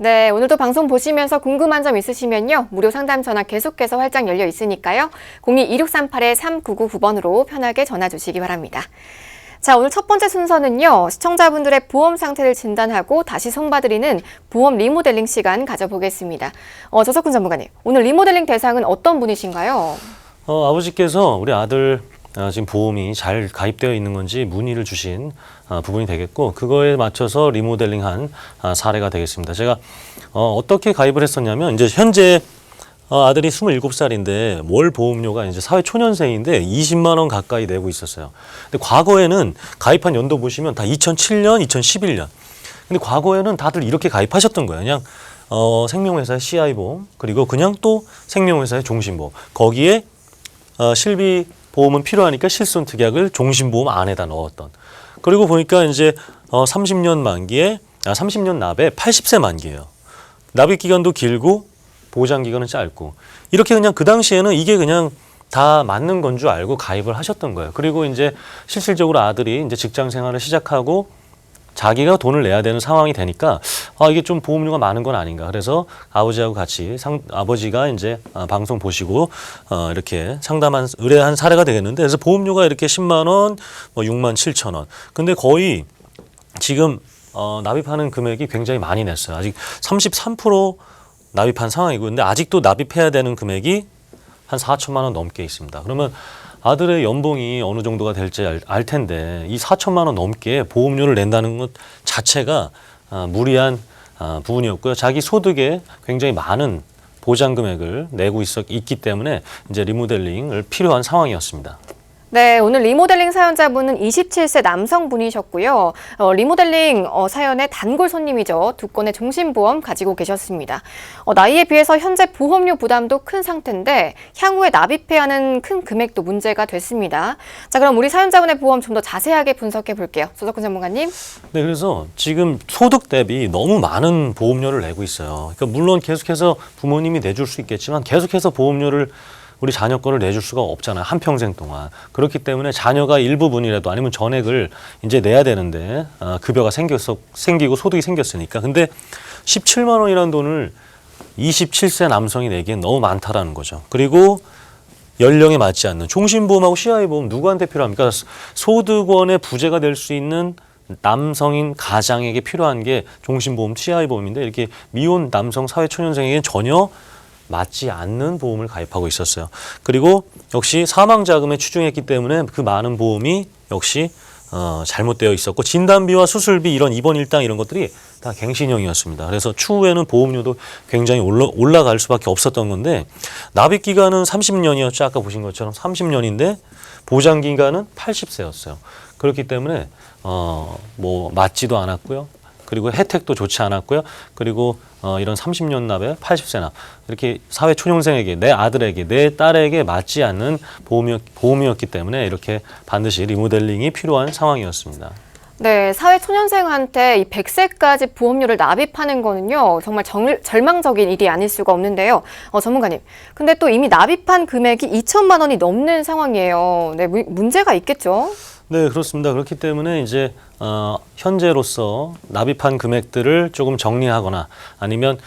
네, 오늘도 방송 보시면서 궁금한 점 있으시면요. 무료 상담 전화 계속해서 활짝 열려 있으니까요. 02-2638-3999번으로 편하게 전화 주시기 바랍니다. 자, 오늘 첫 번째 순서는요. 시청자분들의 보험 상태를 진단하고 다시 선봐드리는 보험 리모델링 시간 가져보겠습니다. 조석훈 전문가님, 오늘 리모델링 대상은 어떤 분이신가요? 아버지께서 우리 아들 지금 보험이 잘 가입되어 있는 건지 문의를 주신 부분이 되겠고, 그거에 맞춰서 리모델링한 사례가 되겠습니다. 제가 어떻게 가입을 했었냐면, 이제 현재 아들이 27살인데 월 보험료가 이제 사회 초년생인데 20만 원 가까이 내고 있었어요. 근데 과거에는 가입한 연도 보시면 다 2007년, 2011년. 근데 과거에는 다들 이렇게 가입하셨던 거예요. 그냥 생명회사의 CI보험, 그리고 그냥 또 생명회사의 종신보험. 거기에 실비 보험은 필요하니까 실손특약을 종신보험 안에다 넣었던. 그리고 보니까 이제 30년 만기에 30년 납에 80세 만기예요. 납입 기간도 길고 보장 기간은 짧고, 이렇게 그냥 그 당시에는 이게 그냥 다 맞는 건 줄 알고 가입을 하셨던 거예요. 그리고 이제 실질적으로 아들이 이제 직장 생활을 시작하고 자기가 돈을 내야 되는 상황이 되니까 이게 좀 보험료가 많은 건 아닌가. 그래서 아버지하고 같이 아버지가 이제 방송 보시고 이렇게 의뢰한 사례가 되겠는데, 그래서 보험료가 이렇게 10만 원, 뭐 6만 7천 원. 근데 거의 지금 납입하는 금액이 굉장히 많이 냈어요. 아직 33% 납입한 상황이고, 근데 아직도 납입해야 되는 금액이 한 4천만 원 넘게 있습니다. 그러면 아들의 연봉이 어느 정도가 될지 알 텐데, 이 4천만 원 넘게 보험료를 낸다는 것 자체가 무리한 부분이었고요. 자기 소득에 굉장히 많은 보장 금액을 내고 있기 때문에 이제 리모델링을 필요한 상황이었습니다. 네, 오늘 리모델링 사연자분은 27세 남성분이셨고요. 리모델링 사연의 단골 손님이죠. 2건의 종신보험 가지고 계셨습니다. 나이에 비해서 현재 보험료 부담도 큰 상태인데 향후에 납입해야 하는 큰 금액도 문제가 됐습니다. 자, 그럼 우리 사연자분의 보험 좀 더 자세하게 분석해 볼게요. 조석훈 전문가님. 네, 그래서 지금 소득 대비 너무 많은 보험료를 내고 있어요. 그러니까 물론 계속해서 부모님이 내줄 수 있겠지만 계속해서 보험료를 우리 자녀 거를 내줄 수가 없잖아요. 한평생 동안. 그렇기 때문에 자녀가 일부분이라도 아니면 전액을 이제 내야 되는데 급여가 생기고 소득이 생겼으니까. 근데 17만 원이라는 돈을 27세 남성이 내기엔 너무 많다라는 거죠. 그리고 연령에 맞지 않는 종신보험하고 CI보험 누구한테 필요합니까? 소득원의 부재가 될 수 있는 남성인 가장에게 필요한 게 종신보험, CI보험인데, 이렇게 미혼 남성 사회초년생에게는 전혀 맞지 않는 보험을 가입하고 있었어요. 그리고 역시 사망자금에 추중했기 때문에 그 많은 보험이 역시 잘못되어 있었고, 진단비와 수술비, 이런 입원 일당 이런 것들이 다 갱신형이었습니다. 그래서 추후에는 보험료도 굉장히 올라갈 수밖에 없었던 건데, 납입 기간은 30년이었죠. 아까 보신 것처럼 30년인데 보장 기간은 80세였어요. 그렇기 때문에 뭐 맞지도 않았고요. 그리고 혜택도 좋지 않았고요. 그리고 이런 30년 납에 80세 납, 이렇게 사회 초년생에게, 내 아들에게, 내 딸에게 맞지 않는 보험이었기 때문에 이렇게 반드시 리모델링이 필요한 상황이었습니다. 네, 사회 초년생한테 이 100세까지 보험료를 납입하는 거는요, 정말 절망적인 일이 아닐 수가 없는데요. 전문가님, 근데 또 이미 납입한 금액이 2천만 원이 넘는 상황이에요. 네, 문제가 있겠죠? 네, 그렇습니다. 그렇기 때문에 이제 현재로서 납입한 금액들을 조금 정리하거나, 아니면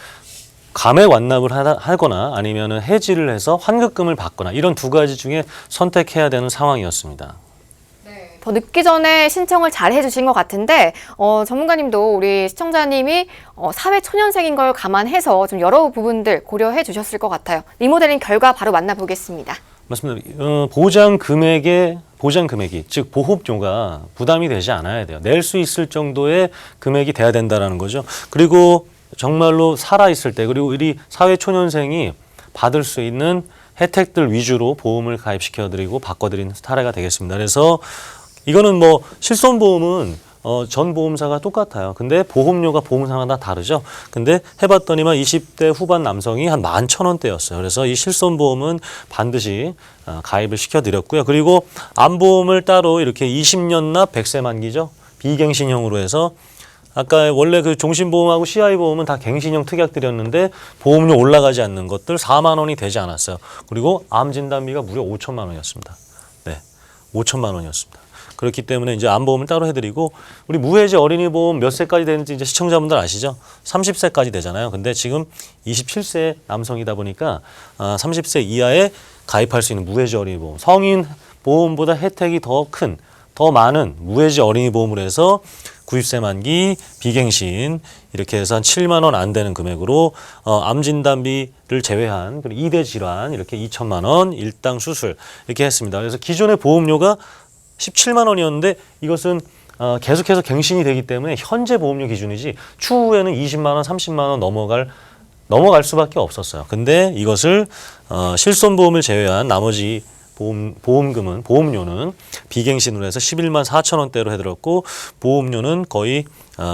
감액 완납을 하거나, 아니면 해지를 해서 환급금을 받거나, 이런 두 가지 중에 선택해야 되는 상황이었습니다. 네. 더 늦기 전에 신청을 잘 해주신 것 같은데, 전문가님도 우리 시청자님이 사회 초년생인 걸 감안해서 좀 여러 부분들 고려해 주셨을 것 같아요. 리모델링 결과 바로 만나보겠습니다. 맞습니다. 보장 금액이, 즉 보험료가 부담이 되지 않아야 돼요. 낼 수 있을 정도의 금액이 돼야 된다는 거죠. 그리고 정말로 살아있을 때, 그리고 우리 사회초년생이 받을 수 있는 혜택들 위주로 보험을 가입시켜드리고 바꿔드리는 사례가 되겠습니다. 그래서 이거는 뭐 실손보험은 전 보험사가 똑같아요. 근데 보험료가 보험사마다 다르죠. 근데 해봤더니만 20대 후반 남성이 한 11,000원대였어요. 그래서 이 실손보험은 반드시 가입을 시켜드렸고요. 그리고 암보험을 따로 이렇게 20년 납 100세 만기죠. 비갱신형으로 해서, 아까 원래 그 종신보험하고 CI보험은 다 갱신형 특약들이었는데 보험료 올라가지 않는 것들 4만 원이 되지 않았어요. 그리고 암진단비가 무려 5천만 원이었습니다. 네, 5천만 원이었습니다. 그렇기 때문에 이제 암보험을 따로 해드리고 우리 무해지 어린이 보험 몇 세까지 되는지 이제 시청자분들 아시죠? 30세까지 되잖아요. 근데 지금 27세 남성이다 보니까 30세 이하에 가입할 수 있는 무해지 어린이 보험, 성인 보험보다 혜택이 더 많은 무해지 어린이 보험을 해서 90세 만기 비갱신 이렇게 해서 한 7만 원 안 되는 금액으로 암 진단비를 제외한 그리고 2대 질환 이렇게 2천만 원 일당 수술 이렇게 했습니다. 그래서 기존의 보험료가 17만 원이었는데 이것은 계속해서 갱신이 되기 때문에 현재 보험료 기준이지 추후에는 20만 원, 30만 원 넘어갈 수밖에 없었어요. 근데 이것을 실손보험을 제외한 나머지 보험료는 비갱신으로 해서 11만 4천 원대로 해드렸고 보험료는 거의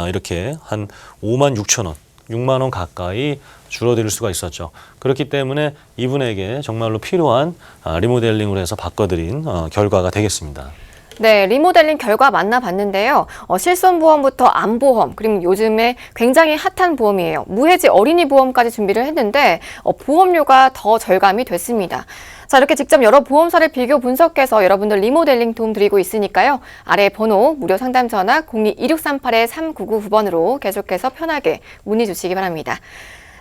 이렇게 한 5만 6천 원, 6만 원 가까이 줄어들 수가 있었죠. 그렇기 때문에 이분에게 정말로 필요한 리모델링으로 해서 바꿔드린 결과가 되겠습니다. 네, 리모델링 결과 만나봤는데요. 실손보험부터 암보험, 그리고 요즘에 굉장히 핫한 보험이에요. 무해지 어린이 보험까지 준비를 했는데 보험료가 더 절감이 됐습니다. 자, 이렇게 직접 여러 보험사를 비교 분석해서 여러분들 리모델링 도움 드리고 있으니까요. 아래 번호 무료 상담 전화 02-2638-3999번으로 계속해서 편하게 문의 주시기 바랍니다.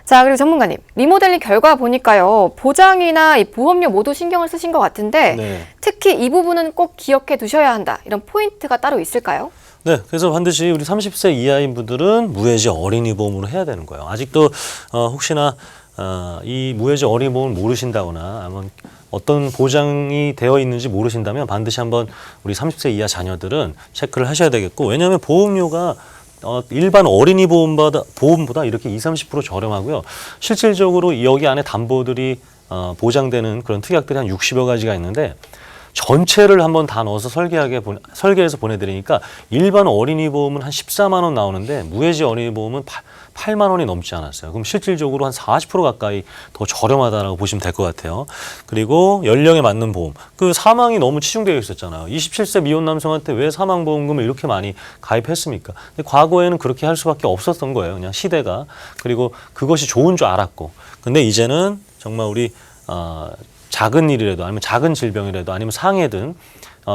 자, 그리고 전문가님, 리모델링 결과 보니까요, 보장이나 이 보험료 모두 신경을 쓰신 것 같은데 네. 특히 이 부분은 꼭 기억해 두셔야 한다. 이런 포인트가 따로 있을까요? 네, 그래서 반드시 우리 30세 이하인 분들은 무해지 어린이 보험으로 해야 되는 거예요. 아직도 혹시나 이 무해지 어린이 보험을 모르신다거나 아니면 어떤 보장이 되어 있는지 모르신다면 반드시 한번 우리 30세 이하 자녀들은 체크를 하셔야 되겠고, 왜냐하면 보험료가 일반 어린이 보험보다 이렇게 20-30% 저렴하고요. 실질적으로 여기 안에 담보들이 보장되는 그런 특약들이 한 60여 가지가 있는데 전체를 한번 다 넣어서 설계해서 보내드리니까 일반 어린이 보험은 한 14만 원 나오는데 무해지 어린이 보험은 8만 원이 넘지 않았어요. 그럼 실질적으로 한 40% 가까이 더 저렴하다라고 보시면 될 것 같아요. 그리고 연령에 맞는 보험. 그 사망이 너무 치중되어 있었잖아요. 27세 미혼 남성한테 왜 사망보험금을 이렇게 많이 가입했습니까? 근데 과거에는 그렇게 할 수밖에 없었던 거예요. 그냥 시대가. 그리고 그것이 좋은 줄 알았고. 근데 이제는 정말 우리 작은 일이라도 아니면 작은 질병이라도 아니면 상해든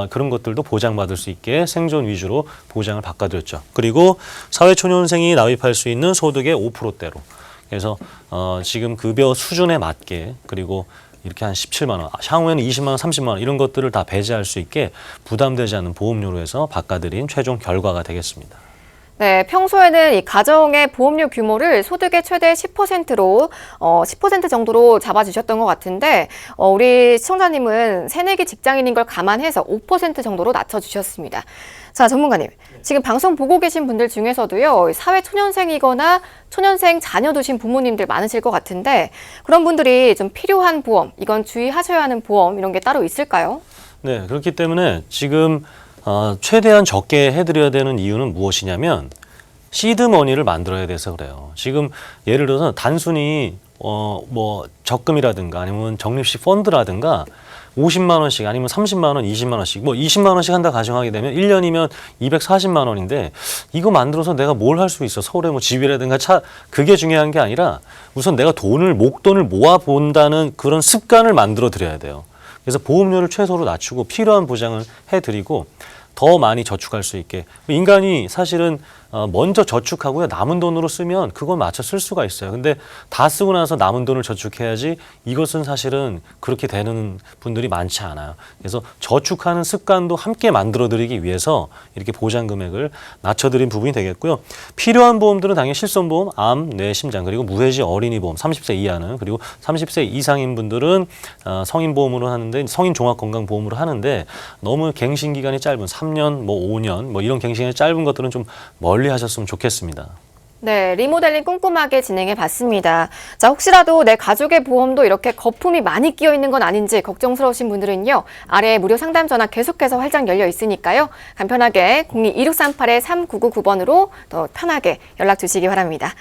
그런 것들도 보장받을 수 있게 생존 위주로 보장을 바꿔드렸죠. 그리고 사회초년생이 납입할 수 있는 소득의 5%대로. 그래서 지금 급여 수준에 맞게 그리고 이렇게 한 17만 원, 향후에는 20만 원, 30만 원 이런 것들을 다 배제할 수 있게 부담되지 않는 보험료로 해서 바꿔드린 최종 결과가 되겠습니다. 네, 평소에는 이 가정의 보험료 규모를 소득의 최대 10%로 10% 정도로 잡아주셨던 것 같은데 우리 시청자님은 새내기 직장인인 걸 감안해서 5% 정도로 낮춰주셨습니다. 자, 전문가님, 지금 방송 보고 계신 분들 중에서도요, 사회 초년생이거나 초년생 자녀 두신 부모님들 많으실 것 같은데 그런 분들이 좀 필요한 보험, 이건 주의하셔야 하는 보험 이런 게 따로 있을까요? 네, 그렇기 때문에 지금 최대한 적게 해드려야 되는 이유는 무엇이냐면 시드머니를 만들어야 돼서 그래요. 지금 예를 들어서 단순히 뭐 적금이라든가 아니면 적립식 펀드라든가 50만 원씩 아니면 30만 원, 20만 원씩 뭐 20만 원씩 한다 가정하게 되면 1년이면 240만 원인데 이거 만들어서 내가 뭘 할 수 있어? 서울에 뭐 집이라든가 차 그게 중요한 게 아니라 우선 내가 목돈을 모아 본다는 그런 습관을 만들어 드려야 돼요. 그래서 보험료를 최소로 낮추고 필요한 보장을 해드리고 더 많이 저축할 수 있게. 인간이 사실은 먼저 저축하고요. 남은 돈으로 쓰면 그걸 맞춰 쓸 수가 있어요. 근데 다 쓰고 나서 남은 돈을 저축해야지 이것은 사실은 그렇게 되는 분들이 많지 않아요. 그래서 저축하는 습관도 함께 만들어드리기 위해서 이렇게 보장 금액을 낮춰드린 부분이 되겠고요. 필요한 보험들은 당연히 실손보험, 암, 뇌, 심장, 그리고 무해지 어린이 보험, 30세 이하는, 그리고 30세 이상인 분들은 성인보험으로 하는데, 성인 종합건강보험으로 하는데 너무 갱신기간이 짧은 3년, 뭐 5년, 뭐 이런 갱신이 짧은 것들은 좀 멀리 하셨으면 좋겠습니다. 네, 리모델링 꼼꼼하게 진행해 봤습니다. 자, 혹시라도 내 가족의 보험도 이렇게 거품이 많이 끼어 있는 건 아닌지 걱정스러우신 분들은요, 아래 무료 상담 전화 계속해서 활짝 열려 있으니까요, 간편하게 02-2638-3999번으로 더 편하게 연락 주시기 바랍니다.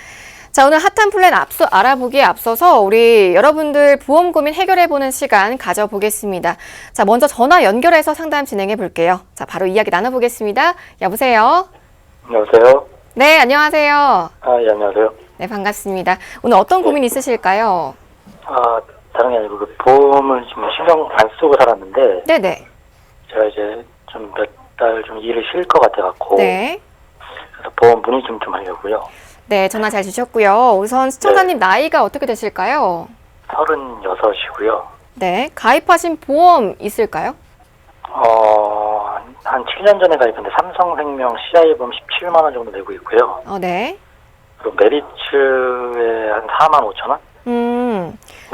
자, 오늘 핫한 플랜 알아보기에 앞서서 우리 여러분들 보험 고민 해결해보는 시간 가져보겠습니다. 자, 먼저 전화 연결해서 상담 진행해 볼게요. 자, 바로 이야기 나눠보겠습니다. 여보세요? 여보세요? 네, 안녕하세요. 예, 안녕하세요. 네, 반갑습니다. 오늘 어떤 고민 있으실까요? 다른 게 아니고, 보험을 지금 신경 안 쓰고 살았는데, 네네. 제가 이제 좀 달 좀 일을 쉴 것 같아갖고 네. 그래서 보험 문의 좀 하려고요. 네, 전화 잘 주셨고요. 우선 시청자님 나이가 어떻게 되실까요? 36이고요. 네, 가입하신 보험 있을까요? 한 7년 전에 가입했는데 삼성생명 CI보험 17만 원 정도 내고 있고요. 네. 그리고 메리츠에 한 4만 5천 원?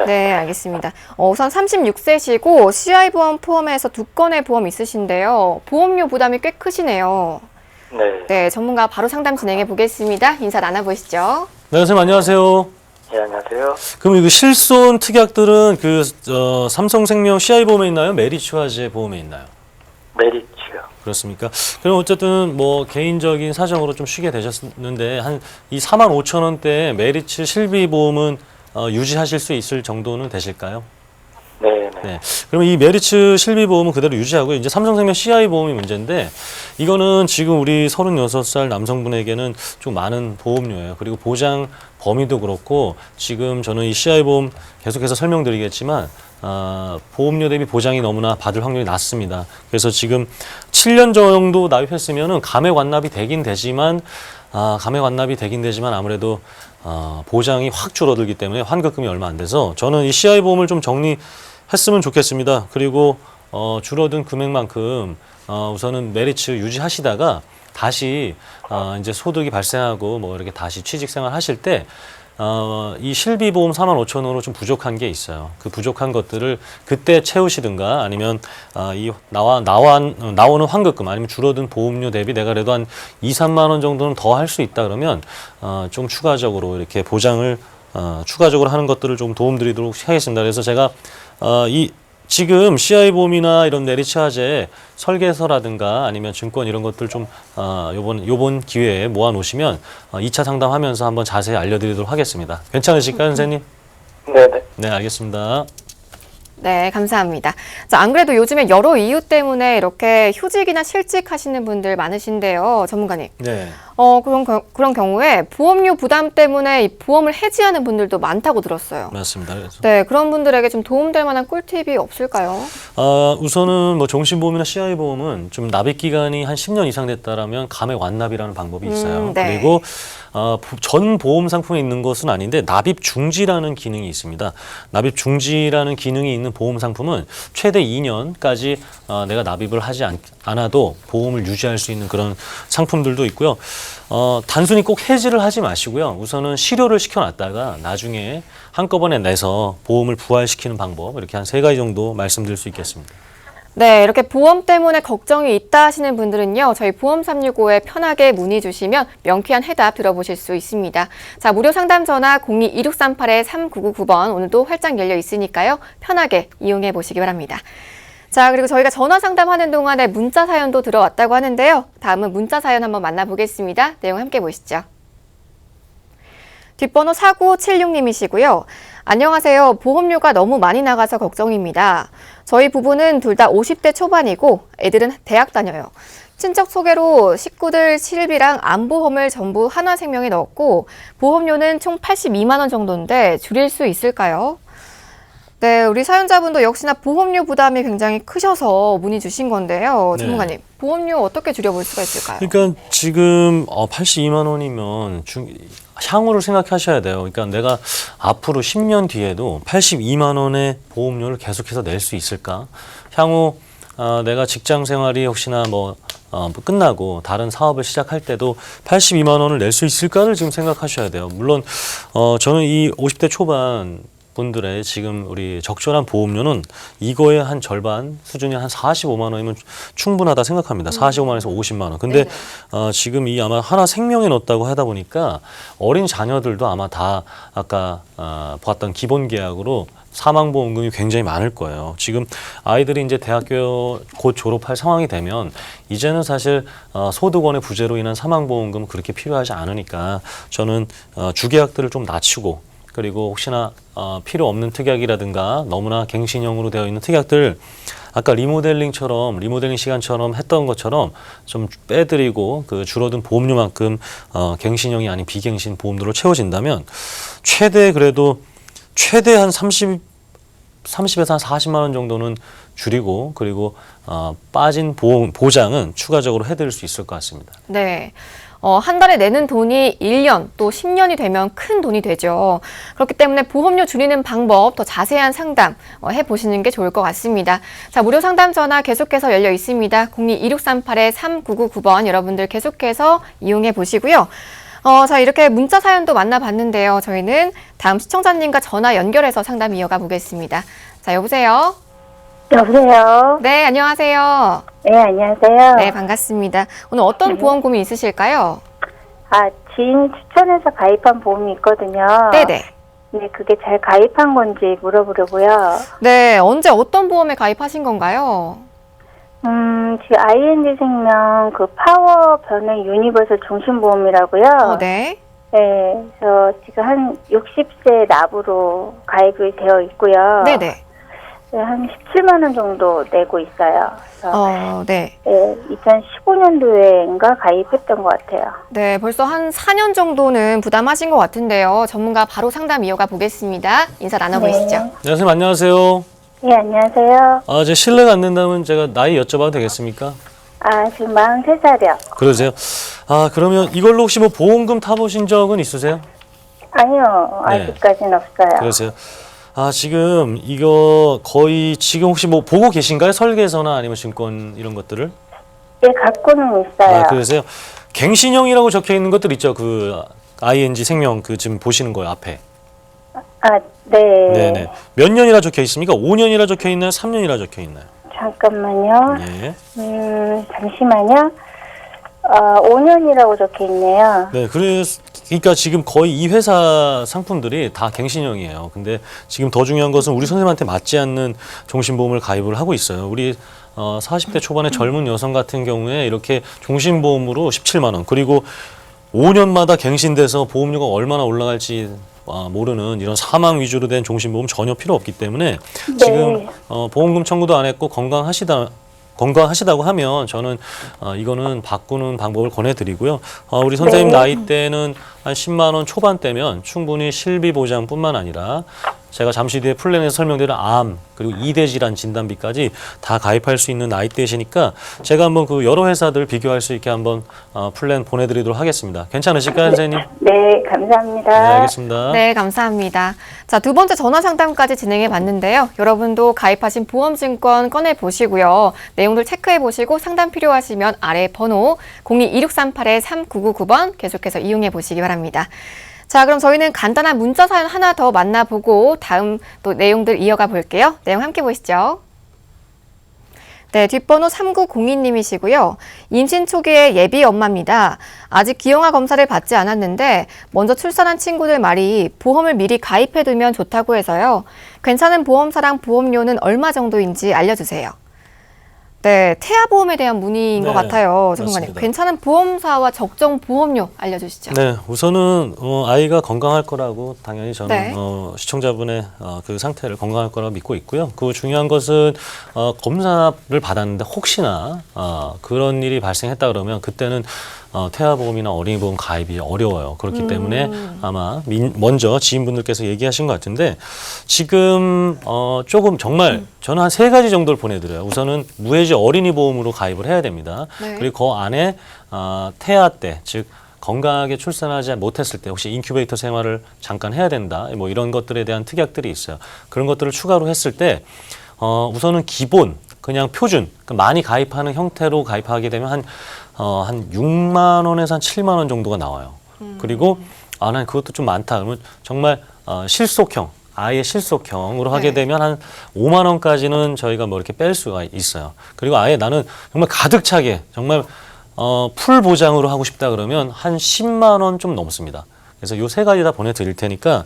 네, 알겠습니다. 우선 36세시고 CI보험 포함해서 두 건의 보험 있으신데요. 보험료 부담이 꽤 크시네요. 네. 네, 전문가 바로 상담 진행해 보겠습니다. 인사 나눠보시죠. 네, 선생님 안녕하세요. 예, 안녕하세요. 그럼 이거 실손 특약들은 삼성생명 CI보험에 있나요? 메리츠화재 보험에 있나요? 메리츠요. 그렇습니까? 그럼 어쨌든 뭐 개인적인 사정으로 좀 쉬게 되셨는데 한 이 4만 5천 원대 메리츠 실비보험은 유지하실 수 있을 정도는 되실까요? 네. 네. 그럼 이 메리츠 실비보험은 그대로 유지하고요. 이제 삼성생명 CI보험이 문제인데 이거는 지금 우리 36살 남성분에게는 좀 많은 보험료예요. 그리고 보장 범위도 그렇고 지금 저는 이 CI보험 계속해서 설명드리겠지만 보험료 대비 보장이 너무나 받을 확률이 낮습니다. 그래서 지금 7년 정도 납입했으면은 감액 완납이 되긴 되지만 아무래도 보장이 확 줄어들기 때문에 환급금이 얼마 안 돼서 저는 이 CI보험을 좀 정리했으면 좋겠습니다. 그리고 줄어든 금액만큼 우선은 메리츠 유지하시다가 다시 이제 소득이 발생하고 뭐 이렇게 다시 취직생활 하실 때 이 실비보험 4만 5천 원으로 좀 부족한 게 있어요. 그 부족한 것들을 그때 채우시든가 아니면 이 나오는 환급금 아니면 줄어든 보험료 대비 내가 그래도 한 2, 3만 원 정도는 더 할 수 있다 그러면 좀 추가적으로 이렇게 보장을 추가적으로 하는 것들을 좀 도움드리도록 하겠습니다. 그래서 제가 지금 CI보험이나 이런 메리츠화재 설계서라든가 아니면 증권 이런 것들 좀 요번 기회에 모아 놓으시면 2차 상담하면서 한번 자세히 알려드리도록 하겠습니다. 괜찮으실까요, 선생님? 네네. 네, 알겠습니다. 네, 감사합니다. 자, 안 그래도 요즘에 여러 이유 때문에 이렇게 휴직이나 실직 하시는 분들 많으신데요, 전문가님. 네. 그런 경우에 보험료 부담 때문에 이 보험을 해지하는 분들도 많다고 들었어요. 맞습니다. 그래서. 네, 그런 분들에게 좀 도움될 만한 꿀팁이 없을까요? 우선은 뭐 종신보험이나 CI보험은 좀 납입 기간이 한 10년 이상 됐다라면 감액 완납이라는 방법이 있어요. 네. 그리고 전 보험 상품에 있는 것은 아닌데 납입 중지라는 기능이 있습니다. 납입 중지라는 기능이 있는 보험 상품은 최대 2년까지 내가 납입을 하지 않아도 보험을 유지할 수 있는 그런 상품들도 있고요. 단순히 꼭 해지를 하지 마시고요. 우선은 실효를 시켜놨다가 나중에 한꺼번에 내서 보험을 부활시키는 방법 이렇게 한 3가지 정도 말씀드릴 수 있겠습니다. 네, 이렇게 보험 때문에 걱정이 있다 하시는 분들은요, 저희 보험 365에 편하게 문의 주시면 명쾌한 해답 들어보실 수 있습니다. 자, 무료 상담 전화 02-2638-3999번 오늘도 활짝 열려 있으니까요, 편하게 이용해 보시기 바랍니다. 자, 그리고 저희가 전화 상담하는 동안에 문자 사연도 들어왔다고 하는데요. 다음은 문자 사연 한번 만나보겠습니다. 내용 함께 보시죠. 뒷번호 4976님이시고요. 안녕하세요. 보험료가 너무 많이 나가서 걱정입니다. 저희 부부는 둘 다 50대 초반이고 애들은 대학 다녀요. 친척 소개로 식구들 실비랑 암보험을 전부 한화생명에 넣었고 보험료는 총 82만 원 정도인데 줄일 수 있을까요? 네, 우리 사연자분도 역시나 보험료 부담이 굉장히 크셔서 문의 주신 건데요. 네. 전문가님, 보험료 어떻게 줄여볼 수가 있을까요? 그러니까 지금 82만 원이면 향후를 생각하셔야 돼요. 그러니까 내가 앞으로 10년 뒤에도 82만 원의 보험료를 계속해서 낼 수 있을까? 향후 내가 직장 생활이 혹시나 끝나고 다른 사업을 시작할 때도 82만 원을 낼 수 있을까를 지금 생각하셔야 돼요. 물론 저는 이 50대 초반 분들의 지금 우리 적절한 보험료는 이거의 한 절반 수준이 한 45만 원이면 충분하다 생각합니다. 45만 원에서 50만 원. 근데 지금 이 아마 하나생명에 넣었다고 하다 보니까 어린 자녀들도 아마 다 아까 보았던 기본 계약으로 사망보험금이 굉장히 많을 거예요. 지금 아이들이 이제 대학교 곧 졸업할 상황이 되면 이제는 사실 소득원의 부재로 인한 사망보험금은 그렇게 필요하지 않으니까 저는 주계약들을 좀 낮추고 그리고 혹시나 필요 없는 특약이라든가 너무나 갱신형으로 되어 있는 특약들 아까 리모델링 시간처럼 했던 것처럼 좀 빼드리고 그 줄어든 보험료만큼 갱신형이 아닌 비갱신 보험료로 채워진다면 최대 한 30에서 한 40만 원 정도는 줄이고 그리고 빠진 보장은 추가적으로 해드릴 수 있을 것 같습니다. 네. 한 달에 내는 돈이 1년 또 10년이 되면 큰 돈이 되죠. 그렇기 때문에 보험료 줄이는 방법 더 자세한 상담 해보시는 게 좋을 것 같습니다. 자, 무료 상담 전화 계속해서 열려 있습니다. 02-2638-3999번 여러분들 계속해서 이용해 보시고요. 자, 이렇게 문자 사연도 만나봤는데요. 저희는 다음 시청자님과 전화 연결해서 상담 이어가 보겠습니다. 자, 여보세요? 여보세요? 네, 안녕하세요. 네, 안녕하세요. 네, 반갑습니다. 오늘 어떤 보험 고민 있으실까요? 지인이 추천해서 가입한 보험이 있거든요. 네네. 네, 그게 잘 가입한 건지 물어보려고요. 네, 언제 어떤 보험에 가입하신 건가요? 지금 ING 생명 그 파워 변액 유니버설 종신보험이라고요. 네. 네, 그래서 지금 한 60세 납으로 가입이 되어 있고요. 네네. 네, 한 17만 원 정도 내고 있어요. 그래서 네. 네, 2015년도에인가 가입했던 것 같아요. 네, 벌써 한 4년 정도는 부담하신 것 같은데요. 전문가 바로 상담 이어가 보겠습니다. 인사 나눠보시죠. 네. 네, 선생님 안녕하세요. 네, 안녕하세요. 제 실례가 안 된다면 제가 나이 여쭤봐도 되겠습니까? 지금 43살이요. 그러세요? 그러면 이걸로 혹시 뭐 보험금 타보신 적은 있으세요? 아니요, 네. 아직까지는 없어요. 그러세요? 지금 이거 거의 지금 혹시 뭐 보고 계신가요? 설계서나 아니면 증권 이런 것들을? 예, 갖고는 있어요. 그러세요? 갱신형이라고 적혀 있는 것들 있죠? 그 ING 생명 그 지금 보시는 거예요, 앞에. 네. 네네. 몇 년이라 적혀 있습니까? 5년이라 적혀 있나요? 3년이라 적혀 있나요? 잠깐만요. 예. 잠시만요. 5년이라고 적혀 있네요. 네, 그러니까 지금 거의 이 회사 상품들이 다 갱신형이에요. 근데 지금 더 중요한 것은 우리 선생님한테 맞지 않는 종신보험을 가입을 하고 있어요. 우리 40대 초반의 젊은 여성 같은 경우에 이렇게 종신보험으로 17만 원, 그리고 5년마다 갱신돼서 보험료가 얼마나 올라갈지 모르는 이런 사망 위주로 된 종신보험 전혀 필요 없기 때문에 지금 보험금 청구도 안 했고 건강하시다고 하면 저는 이거는 바꾸는 방법을 권해드리고요. 우리 선생님 나이대는 한 10만 원 초반대면 충분히 실비 보장뿐만 아니라 제가 잠시 뒤에 플랜에서 설명드린 암 그리고 2대 질환 진단비까지 다 가입할 수 있는 나이대시니까 제가 한번 그 여러 회사들 비교할 수 있게 한번 플랜 보내드리도록 하겠습니다. 괜찮으실까요, 선생님? 네, 감사합니다. 네, 알겠습니다. 네, 감사합니다. 자, 두 번째 전화 상담까지 진행해 봤는데요. 여러분도 가입하신 보험증권 꺼내 보시고요. 내용들 체크해 보시고 상담 필요하시면 아래 번호 02-2638-3999번 계속해서 이용해 보시기 바랍니다. 자, 그럼 저희는 간단한 문자 사연 하나 더 만나보고 다음 또 내용들 이어가 볼게요. 내용 함께 보시죠. 네, 뒷번호 3902님이시고요. 임신 초기에 예비 엄마입니다. 아직 기형아 검사를 받지 않았는데 먼저 출산한 친구들 말이 보험을 미리 가입해두면 좋다고 해서요. 괜찮은 보험사랑 보험료는 얼마 정도인지 알려주세요. 네, 태아보험에 대한 문의인 것 같아요. 전문가님, 맞습니다. 괜찮은 보험사와 적정 보험료 알려주시죠. 네, 우선은 아이가 건강할 거라고 당연히 저는 네. 시청자분의 그 상태를 건강할 거라고 믿고 있고요. 그 중요한 것은 검사를 받았는데 혹시나 그런 일이 발생했다 그러면 그때는 태아보험이나 어린이보험 가입이 어려워요. 그렇기 때문에 아마 먼저 지인분들께서 얘기하신 것 같은데 지금 조금 정말 저는 한 3가지 정도를 보내드려요. 우선은 무해지 어린이보험으로 가입을 해야 됩니다. 네. 그리고 그 안에 태아 때, 즉 건강하게 출산하지 못했을 때 혹시 인큐베이터 생활을 잠깐 해야 된다. 뭐 이런 것들에 대한 특약들이 있어요. 그런 것들을 추가로 했을 때 우선은 기본 그냥 표준 많이 가입하는 형태로 가입하게 되면 한 6만 원에서 한 7만 원 정도가 나와요. 그리고 난 그것도 좀 많다. 그러면 정말 실속형, 아예 실속형으로 하게 되면 한 5만 원까지는 저희가 뭐 이렇게 뺄 수가 있어요. 그리고 아예 나는 정말 가득 차게 정말 풀 보장으로 하고 싶다 그러면 한 10만 원 좀 넘습니다. 그래서 요 3가지 다 보내드릴 테니까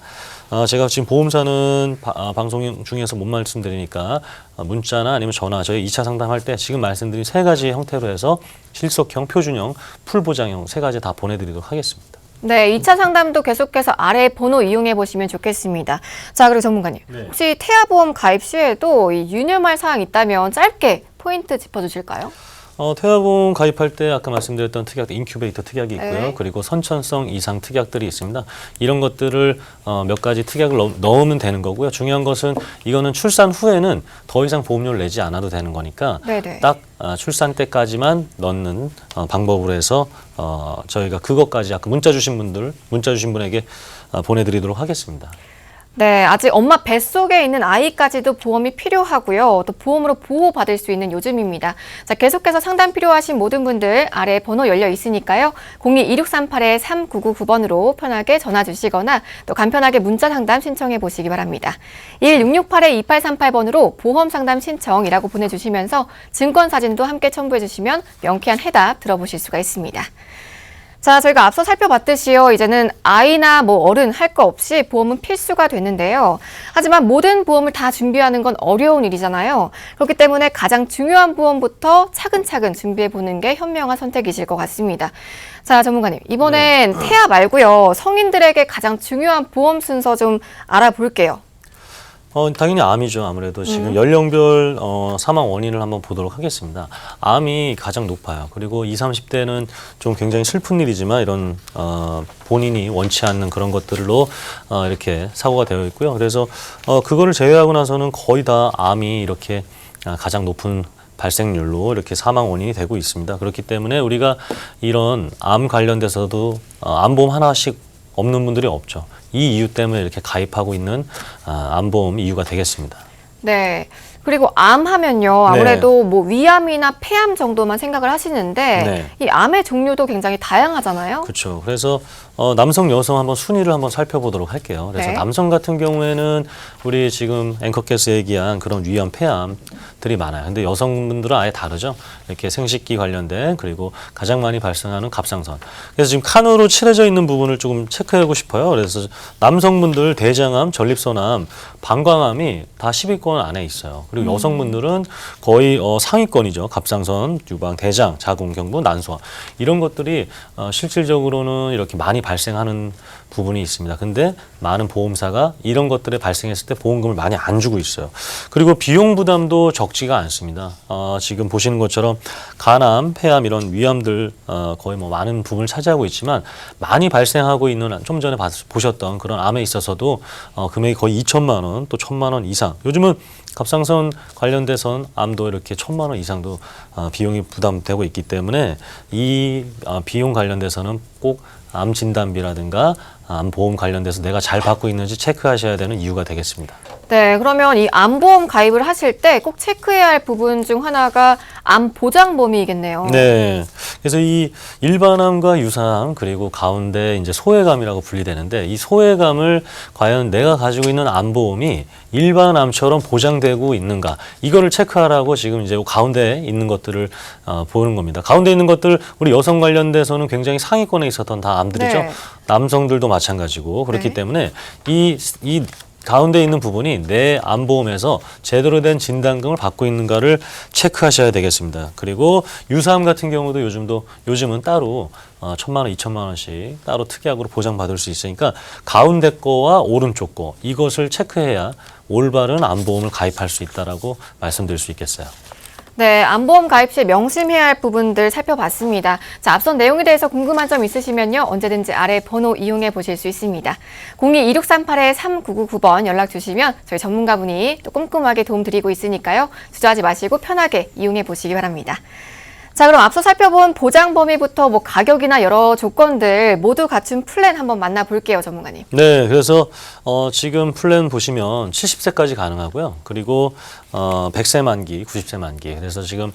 제가 지금 보험사는 방송 중에서 못 말씀드리니까 문자나 아니면 전화 저희 2차 상담할 때 지금 말씀드린 3가지 형태로 해서 실속형, 표준형, 풀보장형 3가지 다 보내드리도록 하겠습니다. 네, 2차 상담도 계속해서 아래 번호 이용해 보시면 좋겠습니다. 자, 그리고 전문가님, 혹시 태아보험 가입 시에도 이 유념할 사항 있다면 짧게 포인트 짚어주실까요? 태아보험 가입할 때 아까 말씀드렸던 특약, 인큐베이터 특약이 있고요. 네. 그리고 선천성 이상 특약들이 있습니다. 이런 것들을 몇 가지 특약을 넣으면 되는 거고요. 중요한 것은 이거는 출산 후에는 더 이상 보험료를 내지 않아도 되는 거니까 네네. 딱 출산 때까지만 넣는 방법으로 해서 저희가 그것까지 아까 문자 주신 분에게 보내드리도록 하겠습니다. 네, 아직 엄마 뱃속에 있는 아이까지도 보험이 필요하고요. 또 보험으로 보호받을 수 있는 요즘입니다. 자, 계속해서 상담 필요하신 모든 분들 아래 번호 열려 있으니까요. 02-2638-3999번으로 편하게 전화 주시거나 또 간편하게 문자 상담 신청해 보시기 바랍니다. 1668-2838번으로 보험 상담 신청이라고 보내주시면서 증권 사진도 함께 첨부해 주시면 명쾌한 해답 들어보실 수가 있습니다. 자, 저희가 앞서 살펴봤듯이요. 이제는 아이나 어른 할 거 없이 보험은 필수가 됐는데요. 하지만 모든 보험을 다 준비하는 건 어려운 일이잖아요. 그렇기 때문에 가장 중요한 보험부터 차근차근 준비해보는 게 현명한 선택이실 것 같습니다. 자, 전문가님. 이번엔 태아 말고요. 성인들에게 가장 중요한 보험 순서 좀 알아볼게요. 당연히 암이죠. 아무래도 지금 연령별 사망 원인을 한번 보도록 하겠습니다. 암이 가장 높아요. 그리고 20, 30대는 좀 굉장히 슬픈 일이지만 이런 본인이 원치 않는 그런 것들로 이렇게 사고가 되어 있고요. 그래서 그거를 제외하고 나서는 거의 다 암이 이렇게 가장 높은 발생률로 이렇게 사망 원인이 되고 있습니다. 그렇기 때문에 우리가 이런 암 관련돼서도 암보험 하나씩 없는 분들이 없죠. 이 이유 때문에 이렇게 가입하고 있는 암보험 이유가 되겠습니다. 네. 그리고 암 하면요. 아무래도 위암이나 폐암 정도만 생각을 하시는데 이 암의 종류도 굉장히 다양하잖아요. 그렇죠. 그래서 남성, 여성 한번 순위를 한번 살펴보도록 할게요. 그래서 남성 같은 경우에는 우리 지금 앵커께서 얘기한 그런 위암, 폐암들이 많아요. 근데 여성분들은 아예 다르죠. 이렇게 생식기 관련된 그리고 가장 많이 발생하는 갑상선. 그래서 지금 칸으로 칠해져 있는 부분을 조금 체크하고 싶어요. 그래서 남성분들 대장암, 전립선암, 방광암이 다 10위권 안에 있어요. 그리고 여성분들은 거의 상위권이죠. 갑상선, 유방, 대장, 자궁, 경부, 난소암. 이런 것들이 실질적으로는 이렇게 많이 발생하는 부분이 있습니다. 근데 많은 보험사가 이런 것들에 발생했을 때 보험금을 많이 안 주고 있어요. 그리고 비용 부담도 적지가 않습니다. 지금 보시는 것처럼 간암, 폐암 이런 위암들 거의 많은 부분을 차지하고 있지만 많이 발생하고 있는 좀 전에 보셨던 그런 암에 있어서도 금액이 거의 2천만 원, 또 1,000만 원 이상. 요즘은 갑상선 관련돼선 암도 이렇게 1,000만 원 이상도 비용이 부담되고 있기 때문에 이 비용 관련돼서는 꼭 암 진단비라든가 암 보험 관련돼서 내가 잘 받고 있는지 체크하셔야 되는 이유가 되겠습니다. 네, 그러면 이 암보험 가입을 하실 때 꼭 체크해야 할 부분 중 하나가 암 보장범위이겠네요. 네. 그래서 이 일반암과 유사암 그리고 가운데 이제 소외감이라고 분리되는데 이 소외감을 과연 내가 가지고 있는 암보험이 일반암처럼 보장되고 있는가 이거를 체크하라고 지금 이제 가운데 있는 것들을 보는 겁니다. 가운데 있는 것들 우리 여성 관련돼서는 굉장히 상위권에 있었던 다 암들이죠. 네. 남성들도 마찬가지고 그렇기 때문에 이 가운데 있는 부분이 내 암보험에서 제대로 된 진단금을 받고 있는가를 체크하셔야 되겠습니다. 그리고 유사암 같은 경우도 요즘은 따로 1,000만 원, 2,000만 원씩 따로 특약으로 보장받을 수 있으니까 가운데 거와 오른쪽 거 이것을 체크해야 올바른 암보험을 가입할 수 있다라고 말씀드릴 수 있겠어요. 네, 암보험 가입 시 명심해야 할 부분들 살펴봤습니다. 자, 앞선 내용에 대해서 궁금한 점 있으시면요. 언제든지 아래 번호 이용해 보실 수 있습니다. 02-2638-3999번 연락 주시면 저희 전문가분이 또 꼼꼼하게 도움 드리고 있으니까요. 주저하지 마시고 편하게 이용해 보시기 바랍니다. 자, 그럼 앞서 살펴본 보장 범위부터 가격이나 여러 조건들 모두 갖춘 플랜 한번 만나볼게요, 전문가님. 네, 그래서 지금 플랜 보시면 70세까지 가능하고요. 그리고 100세 만기, 90세 만기. 그래서 지금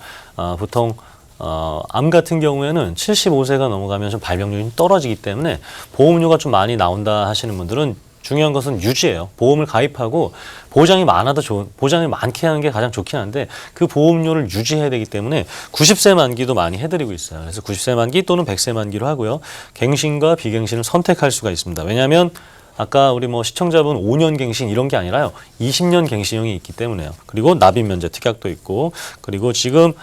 보통 암 같은 경우에는 75세가 넘어가면 좀 발병률이 좀 떨어지기 때문에 보험료가 좀 많이 나온다 하시는 분들은 중요한 것은 유지예요. 보험을 가입하고 보장이 보장이 많게 하는 게 가장 좋긴 한데 그 보험료를 유지해야 되기 때문에 90세 만기도 많이 해드리고 있어요. 그래서 90세 만기 또는 100세 만기로 하고요. 갱신과 비갱신을 선택할 수가 있습니다. 왜냐하면 아까 우리 시청자분 5년 갱신 이런 게 아니라요. 20년 갱신형이 있기 때문에요. 그리고 납입 면제 특약도 있고 그리고 지금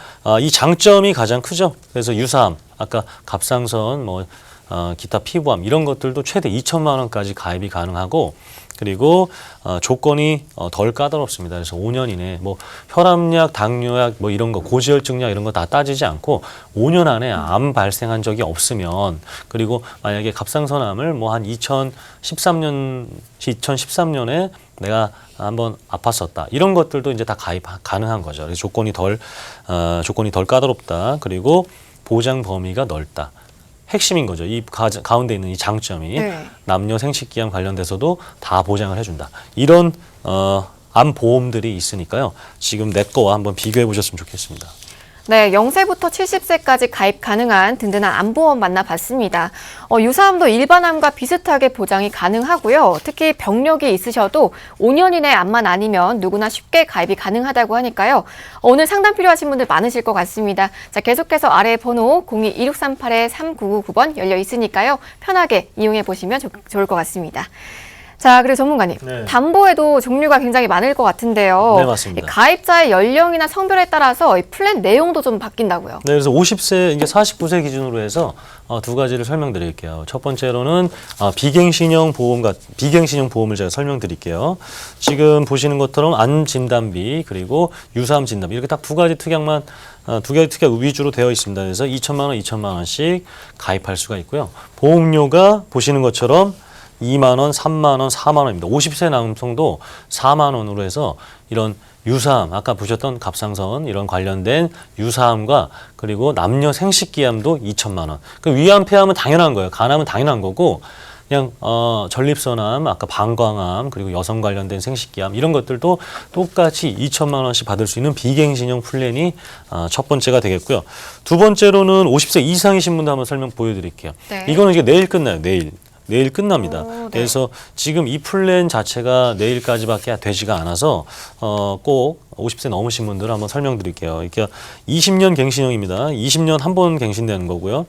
이 장점이 가장 크죠. 그래서 유사암, 아까 갑상선 기타 피부암 이런 것들도 최대 2천만 원까지 가입이 가능하고 그리고 조건이 덜 까다롭습니다. 그래서 5년 이내 뭐 혈압약, 당뇨약 뭐 이런 거 고지혈증약 이런 거 다 따지지 않고 5년 안에 암 발생한 적이 없으면 그리고 만약에 갑상선암을 뭐 한 2013년에 내가 한번 아팠었다 이런 것들도 이제 다 가입 가능한 거죠. 그래서 조건이 덜 까다롭다. 그리고 보장 범위가 넓다. 핵심인 거죠. 이 가운데 있는 이 장점이 네. 남녀 생식기암 관련돼서도 다 보장을 해준다. 이런 암 보험들이 있으니까요. 지금 내 거와 한번 비교해 보셨으면 좋겠습니다. 네, 0세부터 70세까지 가입 가능한 든든한 암보험 만나봤습니다. 유사암도 일반암과 비슷하게 보장이 가능하고요. 특히 병력이 있으셔도 5년 이내 암만 아니면 누구나 쉽게 가입이 가능하다고 하니까요. 오늘 상담 필요하신 분들 많으실 것 같습니다. 자, 계속해서 아래 번호 02-2638-3999번 열려 있으니까요. 편하게 이용해 보시면 좋을 것 같습니다. 자, 그리고 전문가님, 네. 담보에도 종류가 굉장히 많을 것 같은데요. 네, 맞습니다. 이 가입자의 연령이나 성별에 따라서 이 플랜 내용도 좀 바뀐다고요. 네, 그래서 50세, 이제 49세 기준으로 해서 두 가지를 설명드릴게요. 첫 번째로는 비갱신형 보험을 제가 설명드릴게요. 지금 보시는 것처럼 암 진단비 그리고 유사암 진단비 이렇게 딱 두 가지 특약 위주로 되어 있습니다. 그래서 2천만 원씩 가입할 수가 있고요. 보험료가 보시는 것처럼 2만 원, 3만 원, 4만 원입니다. 50세 남성도 4만 원으로 해서 이런 유사암, 아까 보셨던 갑상선 이런 관련된 유사암과 그리고 남녀 생식기암도 2천만 원. 그 위암, 폐암은 당연한 거예요. 간암은 당연한 거고 그냥 전립선암, 아까 방광암, 그리고 여성 관련된 생식기암 이런 것들도 똑같이 2천만 원씩 받을 수 있는 비갱신형 플랜이 첫 번째가 되겠고요. 두 번째로는 50세 이상이신 분들 한번 설명 보여드릴게요. 네. 이거는 이제 내일 끝나요. 내일 끝납니다. 네. 그래서 지금 이 플랜 자체가 내일까지밖에 되지가 않아서 꼭 50세 넘으신 분들 한번 설명드릴게요. 그러니까 20년 갱신형입니다. 20년 한 번 갱신되는 거고요.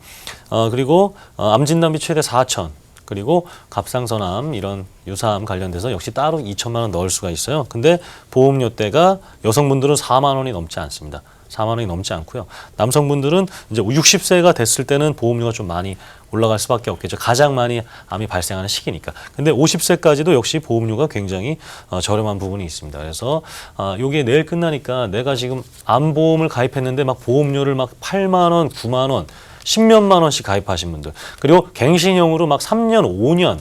그리고 암 진단비 최대 4천. 그리고 갑상선암 이런 유사암 관련돼서 역시 따로 2천만 원 넣을 수가 있어요. 근데 보험료대가 여성분들은 4만 원이 넘지 않습니다. 4만 원이 넘지 않고요. 남성분들은 이제 60세가 됐을 때는 보험료가 좀 많이 올라갈 수밖에 없겠죠. 가장 많이 암이 발생하는 시기니까. 근데 50세까지도 역시 보험료가 굉장히 저렴한 부분이 있습니다. 그래서 요게 내일 끝나니까 내가 지금 암보험을 가입했는데 막 보험료를 막 8만 원, 9만 원, 10몇만 원씩 가입하신 분들. 그리고 갱신형으로 막 3년, 5년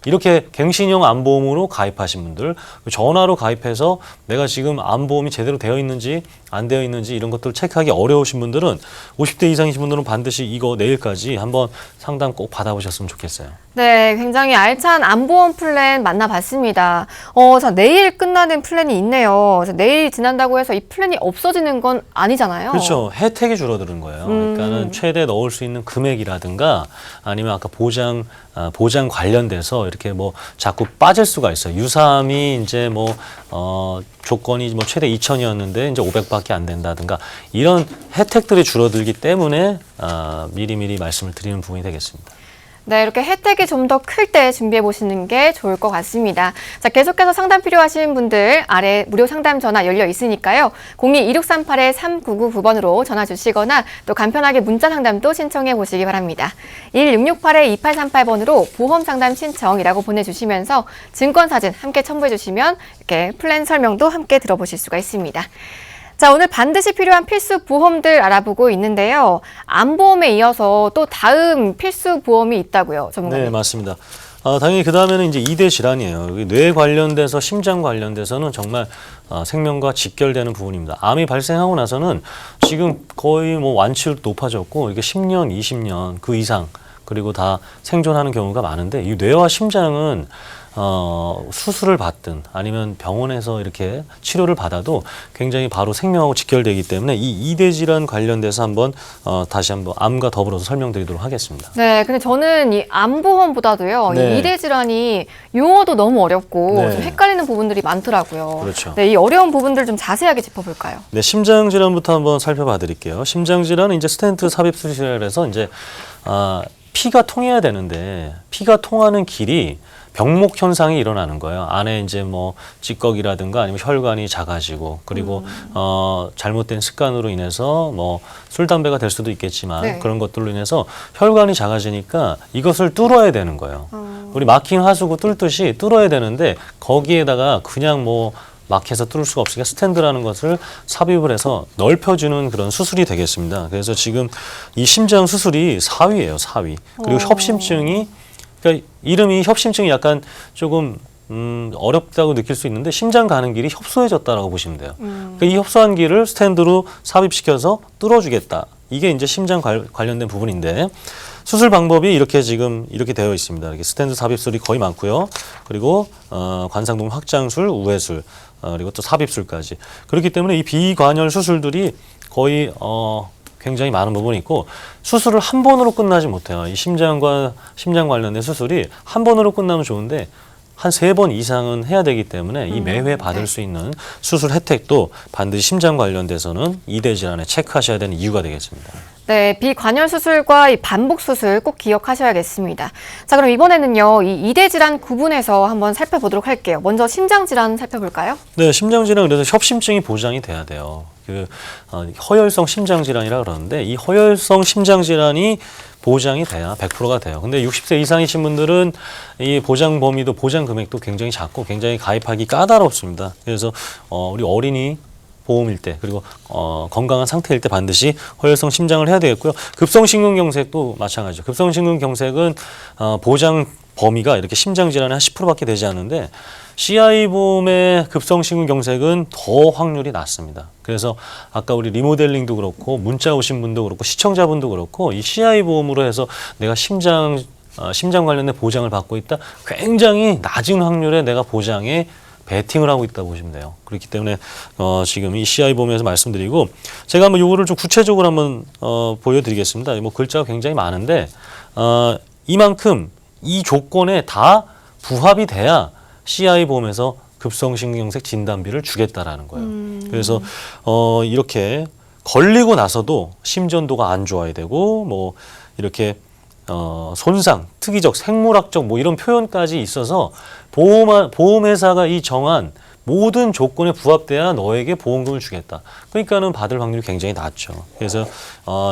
이렇게 갱신형 암보험으로 가입하신 분들, 전화로 가입해서 내가 지금 암보험이 제대로 되어 있는지 안 되어 있는지 이런 것들을 체크하기 어려우신 분들은 50대 이상이신 분들은 반드시 이거 내일까지 한번 상담 꼭 받아보셨으면 좋겠어요. 네, 굉장히 알찬 암보험 플랜 만나봤습니다. 자, 내일 끝나는 플랜이 있네요. 그래서 내일 지난다고 해서 이 플랜이 없어지는 건 아니잖아요. 그렇죠. 혜택이 줄어드는 거예요. 그러니까는 최대 넣을 수 있는 금액이라든가 아니면 아까 보장 관련돼서 이렇게 뭐 자꾸 빠질 수가 있어요. 유사암이 이제 조건이 최대 2천이었는데 이제 500밖에 안 된다든가 이런 혜택들이 줄어들기 때문에 미리미리 말씀을 드리는 부분이 되겠습니다. 네, 이렇게 혜택이 좀 더 클 때 준비해 보시는 게 좋을 것 같습니다. 자, 계속해서 상담 필요하신 분들 아래 무료 상담 전화 열려 있으니까요. 02-2638-3999번으로 전화 주시거나 또 간편하게 문자 상담도 신청해 보시기 바랍니다. 1668-2838번으로 보험 상담 신청이라고 보내주시면서 증권 사진 함께 첨부해 주시면 이렇게 플랜 설명도 함께 들어보실 수가 있습니다. 자, 오늘 반드시 필요한 필수 보험들 알아보고 있는데요. 암보험에 이어서 또 다음 필수 보험이 있다고요, 전문가님. 네, 맞습니다. 당연히 그 다음에는 이제 2대 질환이에요. 뇌 관련돼서 심장 관련돼서는 정말 생명과 직결되는 부분입니다. 암이 발생하고 나서는 지금 거의 완치율도 높아졌고 이게 10년, 20년 그 이상 그리고 다 생존하는 경우가 많은데 이 뇌와 심장은 수술을 받든 아니면 병원에서 이렇게 치료를 받아도 굉장히 바로 생명하고 직결되기 때문에 이 2대 질환 관련돼서 다시 한번 암과 더불어서 설명드리도록 하겠습니다. 네, 근데 저는 이 암보험보다도요, 네. 이 2대 질환이 용어도 너무 어렵고 네. 좀 헷갈리는 부분들이 많더라고요. 그렇죠. 네, 이 어려운 부분들 좀 자세하게 짚어볼까요? 네, 심장 질환부터 한번 살펴봐 드릴게요. 심장 질환은 이제 스텐트 삽입 수술에서 이제 피가 통해야 되는데 피가 통하는 길이 병목 현상이 일어나는 거예요. 안에 이제 뭐 찌꺼기라든가 아니면 혈관이 작아지고 그리고 잘못된 습관으로 인해서 뭐 술, 담배가 될 수도 있겠지만 네. 그런 것들로 인해서 혈관이 작아지니까 이것을 뚫어야 되는 거예요. 우리 막힌 하수구 뚫듯이 뚫어야 되는데 거기에다가 그냥 뭐 막혀서 뚫을 수가 없으니까 스탠드라는 것을 삽입을 해서 넓혀주는 그런 수술이 되겠습니다. 그래서 지금 이 심장 수술이 4위예요, 4위. 그리고 협심증이, 그러니까 이름이 협심증이 약간 조금 어렵다고 느낄 수 있는데 심장 가는 길이 협소해졌다라고 보시면 돼요. 그러니까 이 협소한 길을 스탠드로 삽입시켜서 뚫어주겠다. 이게 이제 심장 관련된 부분인데 수술 방법이 이렇게 지금 이렇게 되어 있습니다. 이렇게 스탠드 삽입술이 거의 많고요. 그리고 관상동 확장술, 우회술, 그리고 또 삽입술까지. 그렇기 때문에 이 비관열 수술들이 거의 굉장히 많은 부분이 있고 수술을 한 번으로 끝나지 못해요. 이 심장 관련된 수술이 한 번으로 끝나면 좋은데 한 3번 이상은 해야 되기 때문에 이 매회 받을 수 있는 수술 혜택도 반드시 심장 관련돼서는 이대 질환에 체크하셔야 되는 이유가 되겠습니다. 네, 비관열 수술과 이 반복 수술 꼭 기억하셔야겠습니다. 자, 그럼 이번에는요, 이 이대 질환 구분해서 한번 살펴보도록 할게요. 먼저 심장 질환 살펴볼까요? 네, 심장 질환 그래서 협심증이 보장이 돼야 돼요. 허혈성 심장 질환이라 그러는데 이 허혈성 심장 질환이 보장이 돼야 100%가 돼요. 근데 60세 이상이신 분들은 이 보장 범위도 보장 금액도 굉장히 작고 굉장히 가입하기 까다롭습니다. 그래서 우리 어린이 보험일 때 그리고 건강한 상태일 때 반드시 허혈성 심장을 해야 되겠고요. 급성심근경색도 마찬가지죠. 급성심근경색은 보장 범위가 이렇게 심장 질환의 한 10%밖에 되지 않는데 CI 보험의 급성심근경색은 더 확률이 낮습니다. 그래서 아까 우리 리모델링도 그렇고 문자 오신 분도 그렇고 시청자분도 그렇고 이 CI 보험으로 해서 내가 심장 관련된 보장을 받고 있다. 굉장히 낮은 확률에 내가 보장에 베팅을 하고 있다고 보시면 돼요. 그렇기 때문에 지금 이 CI 보험에서 말씀드리고 제가 한번 요거를 좀 구체적으로 한번 보여드리겠습니다. 뭐 글자가 굉장히 많은데 이만큼 이 조건에 다 부합이 돼야 CI 보험에서 급성심근경색 진단비를 주겠다라는 거예요. 그래서 이렇게 걸리고 나서도 심전도가 안 좋아야 되고 뭐 이렇게 손상, 특이적, 생물학적 뭐 이런 표현까지 있어서 보험회사가 이 정한 모든 조건에 부합돼야 너에게 보험금을 주겠다. 그러니까는 받을 확률이 굉장히 낮죠. 그래서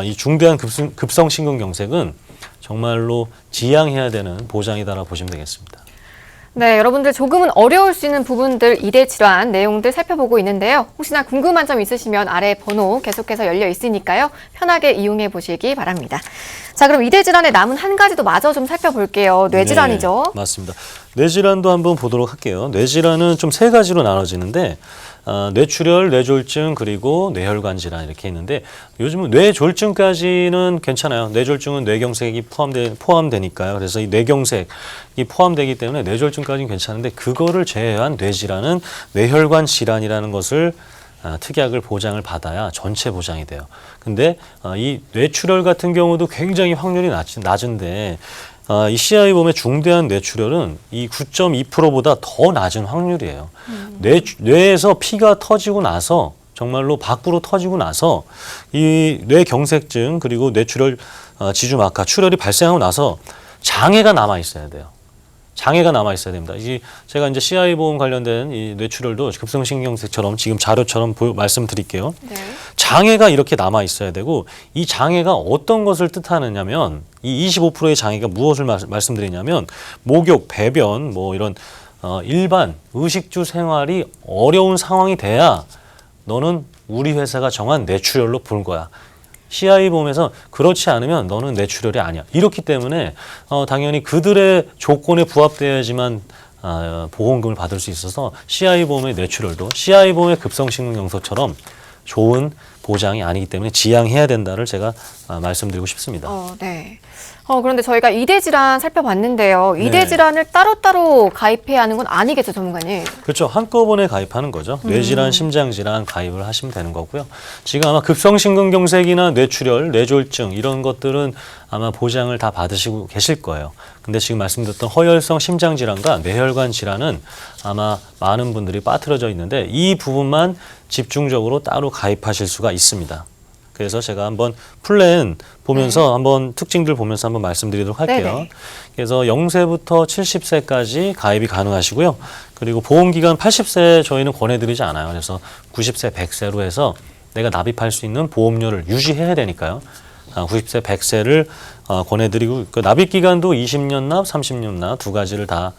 이 중대한 급성심근경색은 정말로 지양해야 되는 보장이다라고 보시면 되겠습니다. 네, 여러분들 조금은 어려울 수 있는 부분들 이대 질환 내용들 살펴보고 있는데요. 혹시나 궁금한 점 있으시면 아래 번호 계속해서 열려 있으니까요. 편하게 이용해 보시기 바랍니다. 자, 그럼 이대 질환의 남은 한 가지 도 마저 좀 살펴볼게요. 뇌질환이죠. 네, 맞습니다. 뇌질환도 한번 보도록 할게요. 뇌질환은 좀 3가지로 나눠지는데 뇌출혈, 뇌졸중, 그리고 뇌혈관 질환 이렇게 있는데 요즘은 뇌졸중까지는 괜찮아요. 뇌졸중은 뇌경색이 포함되니까요. 그래서 이 뇌경색이 포함되기 때문에 뇌졸중까지는 괜찮은데 그거를 제외한 뇌질환은 뇌혈관 질환이라는 것을 특약을 보장을 받아야 전체 보장이 돼요. 근데 이 뇌출혈 같은 경우도 굉장히 확률이 낮은데 이 CI 보험의 중대한 뇌출혈은 이 9.2%보다 더 낮은 확률이에요. 뇌에서 피가 터지고 나서 정말로 밖으로 터지고 나서 이 뇌경색증 그리고 뇌출혈 지주막하 출혈이 발생하고 나서 장애가 남아 있어야 돼요. 장애가 남아 있어야 됩니다. 제가 이제 CI 보험 관련된 이 뇌출혈도 급성심근경색처럼 지금 자료처럼 말씀드릴게요. 네. 장애가 이렇게 남아 있어야 되고 이 장애가 어떤 것을 뜻하느냐면 이 25%의 장애가 무엇을 말씀드리냐면 목욕, 배변 뭐 이런 일반 의식주 생활이 어려운 상황이 돼야 너는 우리 회사가 정한 뇌출혈로 볼 거야. CI 보험에서 그렇지 않으면 너는 뇌출혈이 아니야. 이렇기 때문에 당연히 그들의 조건에 부합돼야지만 보험금을 받을 수 있어서 CI 보험의 뇌출혈도 CI 보험의 급성심근경색처럼 좋은 보장이 아니기 때문에 지양해야 된다를 제가 말씀드리고 싶습니다. 네. 그런데 저희가 이대 질환 살펴봤는데요. 이대 네. 질환을 따로따로 가입해야 하는 건 아니겠죠, 전문가님? 그렇죠. 한꺼번에 가입하는 거죠. 뇌질환, 심장질환 가입을 하시면 되는 거고요. 지금 아마 급성심근경색이나 뇌출혈, 뇌졸중 이런 것들은 아마 보장을 다 받으시고 계실 거예요. 근데 지금 말씀드렸던 허혈성 심장질환과 뇌혈관 질환은 아마 많은 분들이 빠뜨려져 있는데 이 부분만 집중적으로 따로 가입하실 수가 있습니다. 그래서 제가 한번 플랜 보면서 한번 특징들 보면서 한번 말씀드리도록 할게요. 네네. 그래서 0세부터 70세까지 가입이 가능하시고요. 그리고 보험기간 80세 저희는 권해드리지 않아요. 그래서 90세, 100세로 해서 내가 납입할 수 있는 보험료를 유지해야 되니까요. 90세, 100세를 권해드리고 그 납입기간도 20년 납, 30년 납 두 가지를 다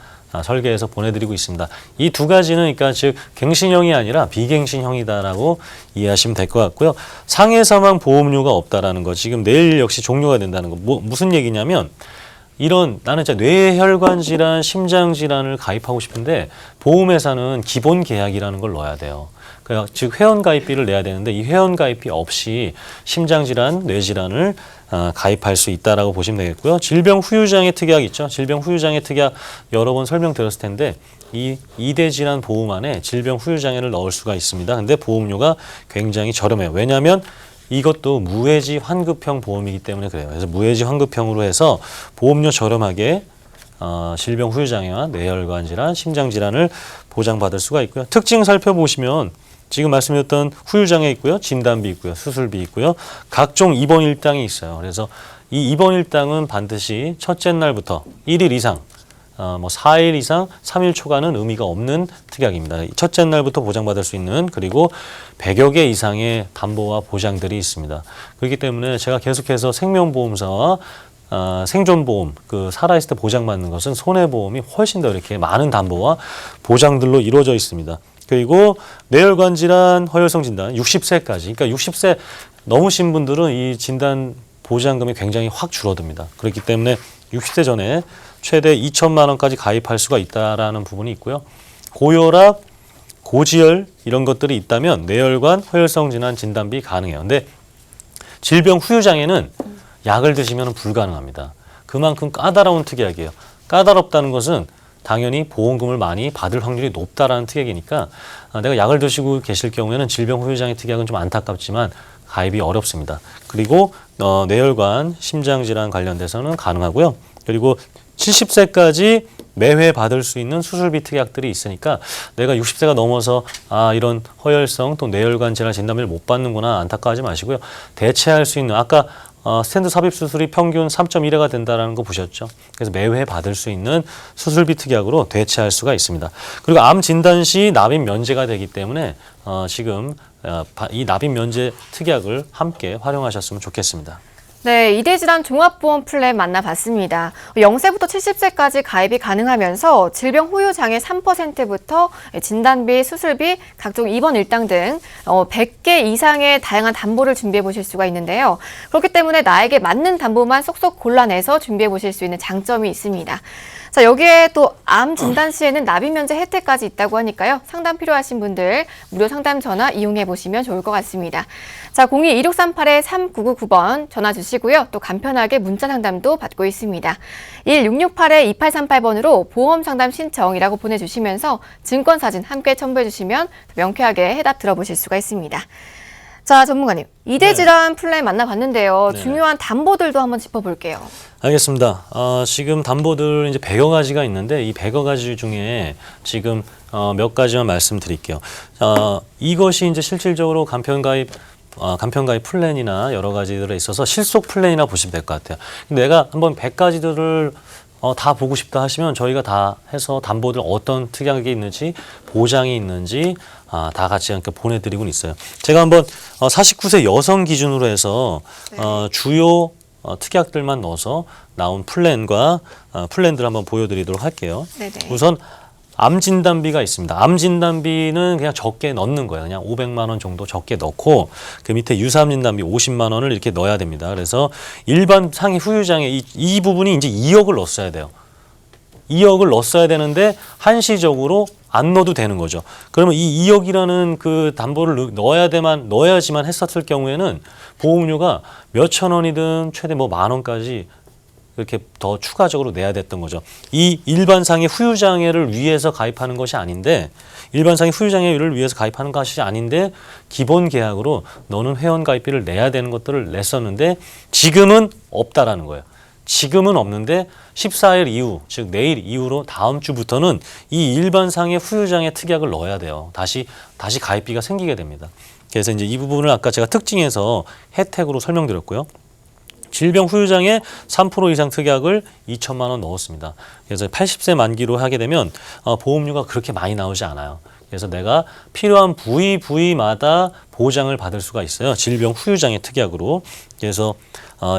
설계해서 보내드리고 있습니다. 이 두 가지는 그러니까 즉 갱신형이 아니라 비갱신형이다라고 이해하시면 될 것 같고요. 상해 사망 보험료가 없다라는 거 지금 내일 역시 종료가 된다는 거 무슨 얘기냐면 이런 나는 진짜 뇌혈관 질환, 심장 질환을 가입하고 싶은데 보험회사는 기본 계약이라는 걸 넣어야 돼요. 즉 회원 가입비를 내야 되는데 이 회원 가입비 없이 심장 질환, 뇌 질환을 가입할 수 있다라고 보시면 되겠고요. 질병 후유장애 특약 있죠. 질병 후유장애 특약 여러 번 설명드렸을 텐데 이 2대 질환 보험 안에 질병 후유장애를 넣을 수가 있습니다. 근데 보험료가 굉장히 저렴해요. 왜냐하면 이것도 무해지 환급형 보험이기 때문에 그래요. 그래서 무해지 환급형으로 해서 보험료 저렴하게 질병 후유장애와 뇌혈관 질환, 심장 질환을 보장받을 수가 있고요. 특징 살펴보시면 지금 말씀드렸던 후유장애 있고요. 진단비 있고요. 수술비 있고요. 각종 입원 일당이 있어요. 그래서 이 입원 일당은 반드시 첫째 날부터 1일 이상, 4일 이상, 3일 초과는 의미가 없는 특약입니다. 첫째 날부터 보장받을 수 있는 그리고 100여 개 이상의 담보와 보장들이 있습니다. 그렇기 때문에 제가 계속해서 생명보험사와 생존보험, 살아있을 때 보장받는 것은 손해보험이 훨씬 더 이렇게 많은 담보와 보장들로 이루어져 있습니다. 그리고 뇌혈관 질환, 허혈성 진단 60세까지, 그러니까 60세 넘으신 분들은 이 진단 보장금이 굉장히 확 줄어듭니다. 그렇기 때문에 60세 전에 최대 2천만 원까지 가입할 수가 있다라는 부분이 있고요. 고혈압, 고지혈 이런 것들이 있다면 뇌혈관, 허혈성 질환 진단비 가능해요. 근데 질병 후유장애는 약을 드시면 불가능합니다. 그만큼 까다로운 특약이에요. 까다롭다는 것은 당연히 보험금을 많이 받을 확률이 높다라는 특약이니까 내가 약을 드시고 계실 경우에는 질병 후유장애 특약은 좀 안타깝지만 가입이 어렵습니다. 그리고 뇌혈관, 심장질환 관련돼서는 가능하고요. 그리고 70세까지 매회 받을 수 있는 수술비 특약들이 있으니까 내가 60세가 넘어서 이런 허혈성 또 뇌혈관 질환 진단비를 못 받는구나 안타까워하지 마시고요. 대체할 수 있는 아까 스텐트 삽입 수술이 평균 3.1회가 된다는 거 보셨죠? 그래서 매회 받을 수 있는 수술비 특약으로 대체할 수가 있습니다. 그리고 암 진단 시 납입 면제가 되기 때문에 지금 이 납입 면제 특약을 함께 활용하셨으면 좋겠습니다. 네, 2대 질환 종합보험 플랜 만나봤습니다. 0세부터 70세까지 가입이 가능하면서 질병 후유 장애 3%부터 진단비, 수술비, 각종 입원 일당 등 100개 이상의 다양한 담보를 준비해 보실 수가 있는데요. 그렇기 때문에 나에게 맞는 담보만 쏙쏙 골라내서 준비해 보실 수 있는 장점이 있습니다. 자, 여기에 또 암 진단 시에는 납입 면제 혜택까지 있다고 하니까요. 상담 필요하신 분들 무료 상담 전화 이용해 보시면 좋을 것 같습니다. 자, 02-1638-3999번 전화 주시고요. 또 간편하게 문자 상담도 받고 있습니다. 1668-2838번으로 보험 상담 신청이라고 보내주시면서 증권 사진 함께 첨부해 주시면 명쾌하게 해답 들어보실 수가 있습니다. 자, 전문가님, 2대 질환 플랜 만나봤는데요. 네. 중요한 담보들도 한번 짚어볼게요. 알겠습니다. 지금 담보들 이제 100여 가지가 있는데 이 100여 가지 중에 지금 몇 가지만 말씀드릴게요. 이것이 이제 실질적으로 간편가입 플랜이나 여러 가지들에 있어서 실속 플랜이라 보시면 될 것 같아요. 내가 한번 100가지들을 다 보고 싶다 하시면 저희가 다 해서 담보들 어떤 특약이 있는지 보장이 있는지 다 같이 함께 보내드리고는 있어요. 제가 한번 49세 여성 기준으로 해서 주요 특약들만 넣어서 나온 플랜들 한번 보여드리도록 할게요. 네네. 우선 암 진단비가 있습니다. 암 진단비는 그냥 적게 넣는 거예요. 그냥 500만 원 정도 적게 넣고 그 밑에 유사암 진단비 50만 원을 이렇게 넣어야 됩니다. 그래서 일반 상해 후유장애 이 부분이 이제 2억을 넣었어야 돼요. 2억을 넣었어야 되는데 한시적으로 안 넣어도 되는 거죠. 그러면 이 2억이라는 그 담보를 넣어야지만 했었을 경우에는 보험료가 몇천 원이든 최대 만 원까지 이렇게 더 추가적으로 내야 됐던 거죠. 이 일반상의 후유장애를 위해서 가입하는 것이 아닌데 일반상의 후유장애를 위해서 가입하는 것이 아닌데 기본 계약으로 너는 회원 가입비를 내야 되는 것들을 냈었는데 지금은 없다라는 거예요. 지금은 없는데 14일 이후, 즉 내일 이후로 다음 주부터는 이 일반상의 후유장애 특약을 넣어야 돼요. 다시 가입비가 생기게 됩니다. 그래서 이제 이 부분을 아까 제가 특징에서 혜택으로 설명드렸고요. 질병 후유장에 3% 이상 특약을 2천만 원 넣었습니다. 그래서 80세 만기로 하게 되면 보험료가 그렇게 많이 나오지 않아요. 그래서 내가 필요한 부위마다 보장을 받을 수가 있어요. 질병 후유장애 특약으로. 그래서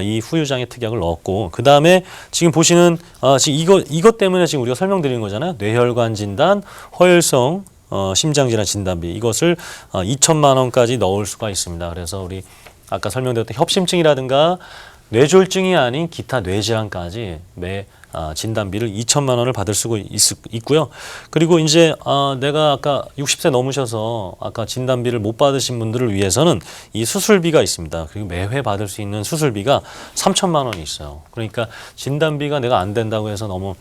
이 후유장애 특약을 넣었고, 그 다음에 지금 보시는 지금 이것 때문에 지금 우리가 설명드리는 거잖아요. 뇌혈관 진단, 허혈성 심장질환 진단비, 이것을 2천만 원까지 넣을 수가 있습니다. 그래서 우리 아까 설명드렸던 협심증이라든가 뇌졸중이 아닌 기타 뇌질환까지 매 진단비를 2천만 원을 받을 수가 있고요. 그리고 이제 내가 아까 60세 넘으셔서 아까 진단비를 못 받으신 분들을 위해서는 이 수술비가 있습니다. 그리고 매회 받을 수 있는 수술비가 3천만 원이 있어요. 그러니까 진단비가 내가 안 된다고 해서 너무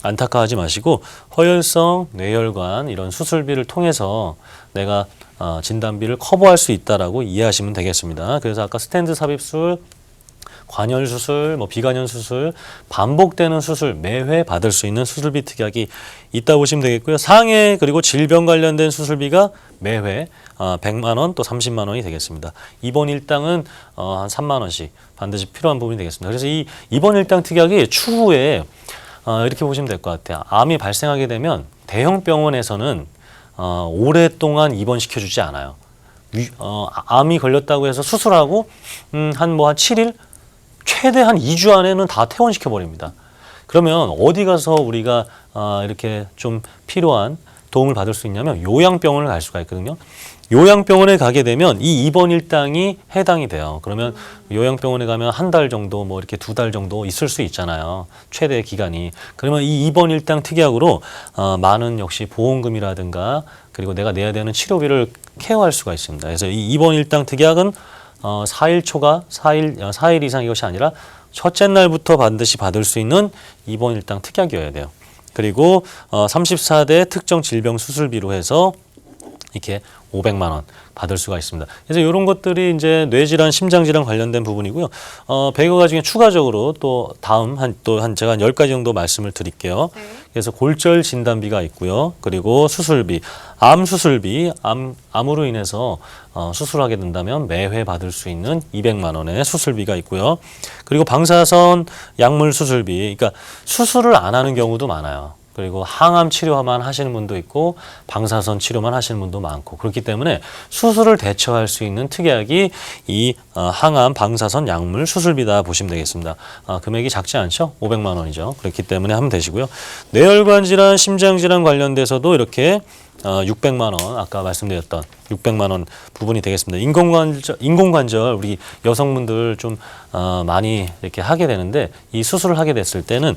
안타까워하지 마시고, 허혈성, 뇌혈관 이런 수술비를 통해서 내가 진단비를 커버할 수 있다라고 이해하시면 되겠습니다. 그래서 아까 스텐트 삽입술, 관열 수술, 비관연 수술, 반복되는 수술, 매회 받을 수 있는 수술비 특약이 있다고 보시면 되겠고요. 상해 그리고 질병 관련된 수술비가 매회 100만 원 또 30만 원이 되겠습니다. 입원 일당은 한 3만 원씩 반드시 필요한 부분이 되겠습니다. 그래서 이 입원 일당 특약이 추후에 이렇게 보시면 될 것 같아요. 암이 발생하게 되면 대형 병원에서는 오랫동안 입원시켜주지 않아요. 암이 걸렸다고 해서 수술하고 한 7일? 최대 한 2주 안에는 다 퇴원시켜 버립니다. 그러면 어디 가서 우리가 이렇게 좀 필요한 도움을 받을 수 있냐면 요양병원을 갈 수가 있거든요. 요양병원에 가게 되면 이 입원 일당이 해당이 돼요. 그러면 요양병원에 가면 한 달 정도 이렇게 2달 정도 있을 수 있잖아요. 최대 기간이. 그러면 이 입원 일당 특약으로 많은 역시 보험금이라든가 그리고 내가 내야 되는 치료비를 케어할 수가 있습니다. 그래서 이 입원 일당 특약은 4일 초과 4일 이상 이것이 아니라 첫째 날부터 반드시 받을 수 있는 입원 일당 특약이어야 돼요. 그리고 34대 특정 질병 수술비로 해서 이렇게 500만 원 받을 수가 있습니다. 그래서 이런 것들이 이제 뇌질환, 심장질환 관련된 부분이고요. 100여가 중에 추가적으로 또 다음 제가 한 10가지 정도 말씀을 드릴게요. 네. 그래서 골절 진단비가 있고요. 그리고 수술비, 암 수술비, 암으로 인해서 수술하게 된다면 매회 받을 수 있는 200만 원의 수술비가 있고요. 그리고 방사선 약물 수술비, 그러니까 수술을 안 하는 경우도 많아요. 그리고 항암 치료만 하시는 분도 있고 방사선 치료만 하시는 분도 많고, 그렇기 때문에 수술을 대처할 수 있는 특약이 이 항암 방사선 약물 수술비다 보시면 되겠습니다. 금액이 작지 않죠? 500만 원이죠. 그렇기 때문에 하면 되시고요. 뇌혈관 질환, 심장 질환 관련돼서도 이렇게 600만 원, 아까 말씀드렸던 600만 원 부분이 되겠습니다. 인공관절 우리 여성분들 좀 많이 이렇게 하게 되는데, 이 수술을 하게 됐을 때는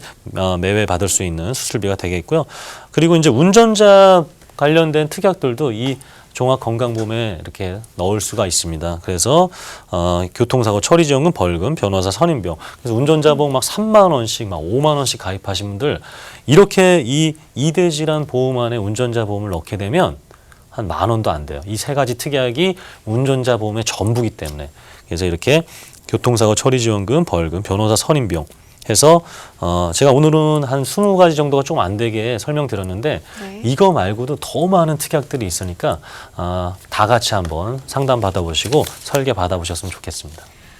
매회 받을 수 있는 수술비가 되겠고요. 그리고 이제 운전자 관련된 특약들도 이 종합건강보험에 이렇게 넣을 수가 있습니다. 그래서 교통사고 처리지원금, 벌금, 변호사 선임비용, 그래서 운전자보험 3만 원씩 5만 원씩 가입하신 분들, 이렇게 이 2대 질환 보험 안에 운전자 보험을 넣게 되면 한 10,000 원도 안 돼요. 이 3가지 특약이 운전자 보험의 전부기 때문에. 그래서 이렇게 교통사고 처리지원금, 벌금, 변호사 선임비용 해서 제가 오늘은 한 20가지 정도가 좀 안 되게 설명드렸는데, 네. 이거 말고도 더 많은 특약들이 있으니까 다 같이 한번 상담 받아보시고 설계 받아보셨으면 좋겠습니다.